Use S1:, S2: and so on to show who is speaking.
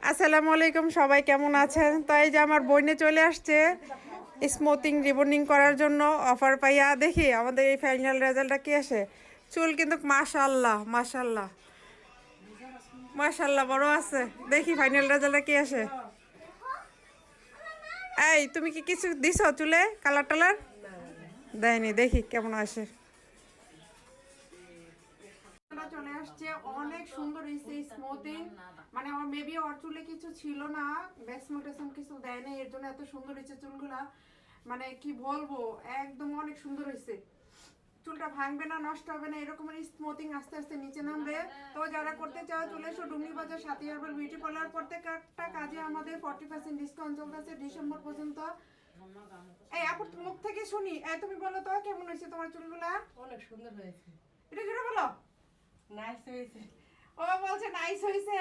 S1: আসসালামু আলাইকুম, সবাই কেমন আছেন? তাই যে আমার বোনে চলে আসছে স্মুথিং রিবন্ডিং করার জন্য অফার পাইয়া। দেখি আমাদের এই ফাইনাল রেজাল্টটা কি আসে। চুল কিন্তু মাশাআল্লাহ মাশাআল্লাহ মাশাআল্লাহ বড় আছে। দেখি ফাইনাল রেজাল্টটা কি আসে। এই তুমি কি কিছু দিছো চুলে কালার টালার? দেয়নি, দেখি কেমন আসে। চলে আসছে, অনেক সুন্দর হয়েছে স্মুথিং। মানে আমার মেবি ওর চুলে কিছু ছিল না, বেসমল টেসম কিছু দেয় না, এর জন্য এত সুন্দর হয়েছে চুলগুলা। মানে কি বলবো, একদম অনেক সুন্দর হয়েছে। চুলটা ভাঙবে না, নষ্ট হবে না, এরকমের স্মুথিং আস্তে আস্তে নিচে নামবে। তো যারা করতে চাও চলে এসো ডুমনি বাজার সাথী হার্বাল বিউটি পার্লার। প্রত্যেকটা কাজে আমাদের 40% ডিসকাউন্ট চলতেছে ডিসেম্বর পর্যন্ত। এই আপুর মুখ থেকে শুনি, এই তুমি বলো তো কেমন হয়েছে তোমার চুলগুলা?
S2: অনেক সুন্দর হয়েছে।
S1: এটা জোরে বলো।
S2: নাইস হয়েছে।
S1: ও বলছে নাইস হয়েছে।